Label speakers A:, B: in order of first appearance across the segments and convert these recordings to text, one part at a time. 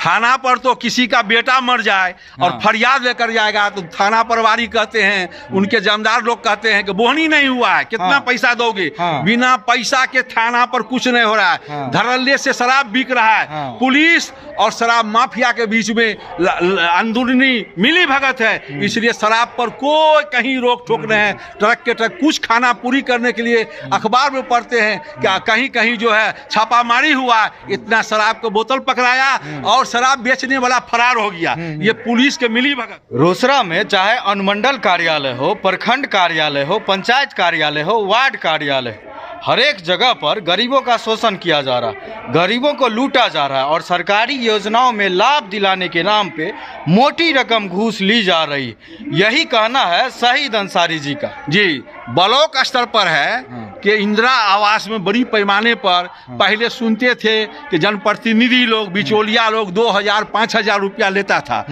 A: थाना पर तो किसी का बेटा मर जाए और फरियाद लेकर जाएगा तो थाना प्रभारी कहते हैं, उनके जमींदार लोग कहते हैं कि बोहनी नहीं हुआ है, कितना पैसा दोगे। बिना पैसा के थाना पर कुछ नहीं हो रहा है। धड़ल्ले से शराब बिक रहा है। पुलिस और शराब माफिया के बीच में अंदरूनी मिली भगत है, इसलिए शराब पर कोई कहीं रोक टोक नहीं है। ट्रक के ट्रक कुछ खाना पूरी करने के लिए अखबार में पढ़ते हैं क्या कहीं कहीं जो है छापामारी हुआ, इतना शराब का बोतल पकड़ाया और शराब बेचने वाला फरार हो गया। ये पुलिस के मिली भगत।
B: रोसड़ा में चाहे अनुमंडल कार्यालय हो, प्रखंड कार्यालय हो, पंचायत कार्यालय हो, वार्ड कार्यालय, हर एक जगह पर गरीबों का शोषण किया जा रहा है, गरीबों को लूटा जा रहा है और सरकारी योजनाओं में लाभ दिलाने के नाम पे मोटी रकम घूस ली जा रही। यही कहना है शहीद अंसारी जी का।
A: जी, ब्लॉक स्तर पर है कि इंदिरा आवास में बड़ी पैमाने पर पहले सुनते थे कि जनप्रतिनिधि लोग, बिचौलिया लोग 2000-5000 रुपया लेता था।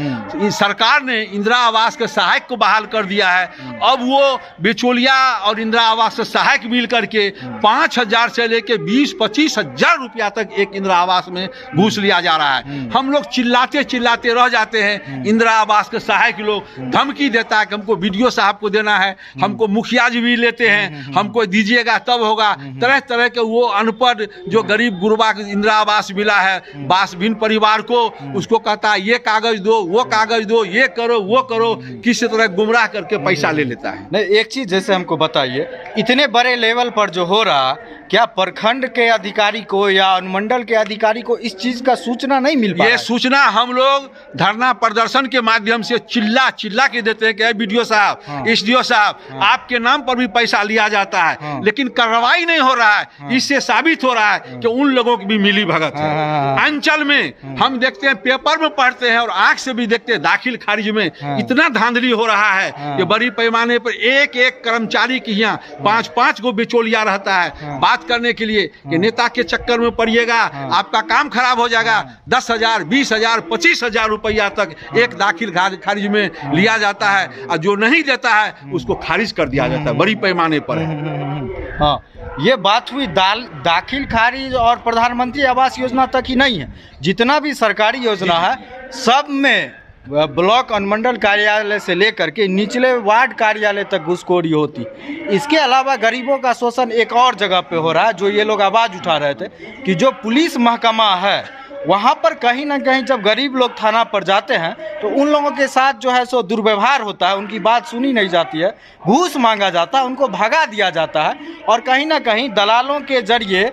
A: सरकार ने इंदिरा आवास के सहायक को बहाल कर दिया है। अब वो बिचौलिया और इंदिरा आवास के सहायक मिल करके 5000 से लेके 20-25 हजार रुपया तक एक इंदिरा आवास में घूस लिया जा रहा है। हम लोग चिल्लाते चिल्लाते रह जाते हैं। इंदिरा आवास के सहायक लोग धमकी देता है कि हमको बीडीओ साहब को देना है, हमको मुखिया जी भी लेते हैं, हमको दीजिएगा तब होगा। तरह तरह के वो अनपढ़ जो गरीब गुरबा इंदिरा आवास मिला है बासभीन परिवार को, उसको कहता है ये कागज दो, वो कागज दो, ये करो, वो करो, किसी तरह गुमराह करके पैसा ले लेता है।
B: नहीं, एक चीज जैसे हमको बताइए, इतने बड़े लेवल पर जो हो रहा, क्या प्रखंड के अधिकारी को या अनुमंडल के अधिकारी को इस चीज का सूचना नहीं मिल पा?
A: ये सूचना हम लोग धरना प्रदर्शन के माध्यम से चिल्ला चिल्ला के देते हैं कि बीडीओ साहब, एसडीओ साहब, आपके नाम पर भी पैसा लिया जाता है, लेकिन कार्रवाई नहीं हो रहा है। इससे साबित हो रहा है कि उन लोगों की भी मिली भगत है। अंचल में हम देखते हैं, पेपर में पढ़ते हैं और आंख से भी देखते हैं, दाखिल खारिज में इतना धांधली हो रहा है कि बड़ी पैमाने पर एक एक कर्मचारी की यहाँ 5-5 गो बिचौलिया रहता है बात करने के लिए कि नेता के चक्कर में पड़िएगा, आपका काम खराब हो जाएगा। 10,000, 20,000, 25,000 रुपया तक एक दाखिल खारिज में लिया जाता है और जो नहीं देता है उसको खारिज कर दिया जाता है। बड़ी पैमाने पर है।
B: हाँ, ये बात हुई दाखिल खारिज और प्रधानमंत्री आवास योजना तक ही नहीं है, जितना भी सरकारी योजना है सब में ब्लॉक अनुमंडल कार्यालय से लेकर के निचले वार्ड कार्यालय तक घूसखोरी होती। इसके अलावा गरीबों का शोषण एक और जगह पे हो रहा है, जो ये लोग आवाज़ उठा रहे थे कि जो पुलिस महकमा है वहाँ पर कहीं ना कहीं जब गरीब लोग थाना पर जाते हैं तो उन लोगों के साथ जो है सो दुर्व्यवहार होता है, उनकी बात सुनी नहीं जाती है, घूस मांगा जाता है, उनको भगा दिया जाता है और कहीं ना कहीं दलालों के जरिए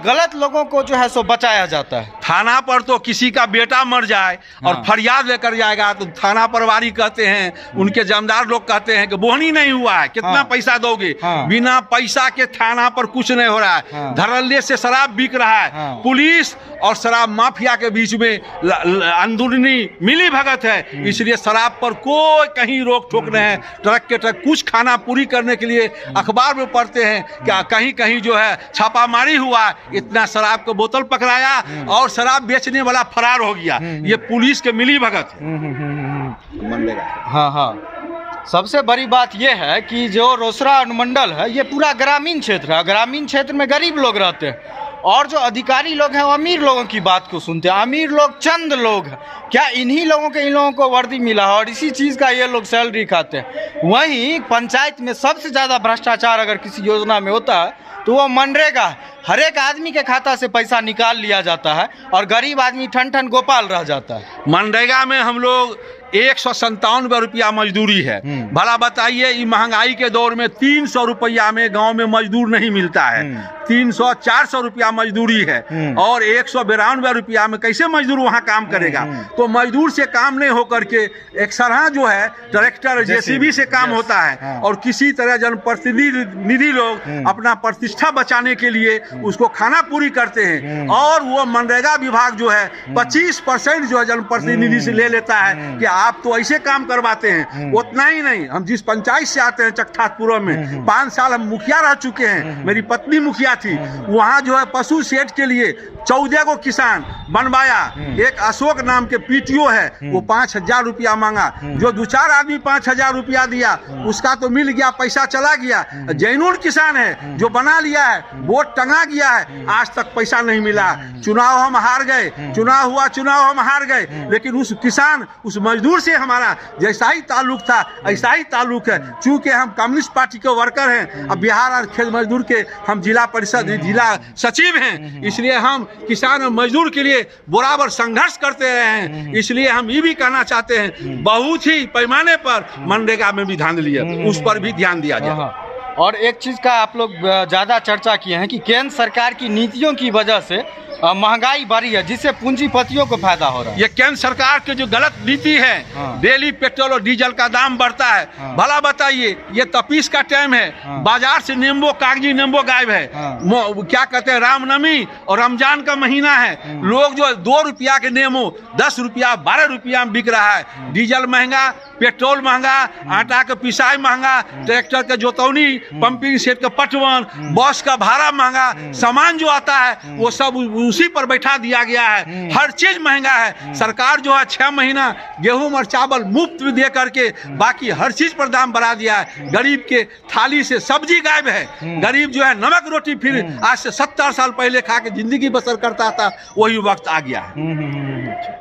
B: गलत लोगों को जो है सो बचाया जाता है।
A: थाना पर तो किसी का बेटा मर जाए और फरियाद लेकर जाएगा तो थाना प्रभारी कहते हैं, उनके जमींदार लोग कहते हैं कि बोहनी नहीं हुआ है, कितना पैसा दोगे। बिना पैसा के थाना पर कुछ नहीं हो रहा है। धड़ल्ले से शराब बिक रहा है। पुलिस और शराब माफिया के बीच में अंदरूनी मिली भगत है, इसलिए शराब पर कोई कहीं रोक टोक नहीं है। ट्रक के ट्रक कुछ खाना पूरी करने के लिए अखबार में पढ़ते हैं क्या कहीं कहीं जो है छापामारी हुआ, इतना शराब का बोतल पकड़ाया और शराब बेचने वाला फरार हो गया। ये पुलिस के मिली भगत है।
B: हाँ, सबसे बड़ी बात यह है कि जो रोसड़ा अनुमंडल है ये पूरा ग्रामीण क्षेत्र है। ग्रामीण क्षेत्र में गरीब लोग रहते हैं और जो अधिकारी लोग हैं वो अमीर लोगों की बात को सुनते हैं। अमीर लोग चंद लोग हैं, क्या इन्हीं लोगों के इन लोगों को वर्दी मिला है और इसी चीज़ का ये लोग सैलरी खाते हैं। वहीं पंचायत में सबसे ज़्यादा भ्रष्टाचार अगर किसी योजना में होता है तो वो मनरेगा, हर एक आदमी के खाता से पैसा निकाल लिया जाता है और गरीब आदमी ठन ठन गोपाल रह जाता है।
A: मनरेगा में हम लोग 197 रुपया मजदूरी है। भला बताइए, ये महंगाई के दौर में 300 रुपया में गांव में मजदूर नहीं मिलता है। 300-400 रुपया मजदूरी है और 192 रुपया में कैसे मजदूर वहाँ काम करेगा। तो मजदूर से काम नहीं होकर के एक सरहा जो है ट्रैक्टर जेसीबी से काम होता है और किसी तरह जनप्रतिनिधि लोग अपना प्रतिष्ठा बचाने के लिए उसको खाना पूरी करते हैं और वो मनरेगा विभाग जो है 25% जो है जनप्रतिनिधि से ले लेता है कि आप तो ऐसे काम करवाते हैं। उतना ही नहीं, हम जिस पंचायत से आते हैं चकठातपुर में 5 साल हम मुखिया रह चुके हैं, मेरी पत्नी मुखिया थी। वहाँ जो है पशु शेड के लिए 14 को किसान बनवाया। एक अशोक नाम के पीटीओ है, वो 5,000 रुपया मांगा। जो 2-4 आदमी 5,000 रुपया दिया उसका तो मिल गया, पैसा चला गया। जैनून किसान है जो बना लिया है, बोर्ड टंगा किया है, आज तक पैसा नहीं मिला। चुनाव हम हार गए, चुनाव हुआ, चुनाव हम हार गए, लेकिन उस किसान, उस मजदूर से हमारा जैसा ही ताल्लुक था ऐसा ही ताल्लुक है। चूंकि हम कम्युनिस्ट पार्टी के वर्कर हैं, अब बिहार और खेत मजदूर के हम जिला परिषद, जिला सचिव हैं, इसलिए हम किसान और मजदूर के लिए बराबर संघर्ष करते रहे हैं। इसलिए हम ये भी कहना चाहते हैं, बहुत ही पैमाने पर मनरेगा में भी ध्यान दिया, उस पर भी ध्यान दिया जाए।
B: और एक चीज़ का आप लोग ज़्यादा चर्चा किए हैं कि केंद्र सरकार की नीतियों की वजह से महंगाई बढ़ी है, जिससे पूंजीपतियों को फायदा हो रहा है।
A: ये केंद्र सरकार की जो गलत नीति है, डेली पेट्रोल और डीजल का दाम बढ़ता है। भला बताइए, ये तपीस का टाइम है, बाजार से नींबू, कागजी नींबू गायब है। क्या कहते हैं, रामनवमी और रमजान का महीना है, लोग जो 2 रुपया के नींबू 10 रुपया 12 रुपया में बिक रहा है। डीजल महंगा, पेट्रोल महंगा, आटा का पिसाई महंगा, ट्रैक्टर का जोतौनी, पंपिंग सेट का पटवन, बस का भाड़ा महंगा, सामान जो आता है वो सब उसी पर बैठा दिया गया है। हर चीज महंगा है। सरकार जो है 6 महीना गेहूं और चावल मुफ्त में दे करके बाकी हर चीज पर दाम बढ़ा दिया है। गरीब के थाली से सब्जी गायब है। गरीब जो है नमक रोटी फिर आज से 70 साल पहले खा के जिंदगी बसर करता था, वही वक्त आ गया है।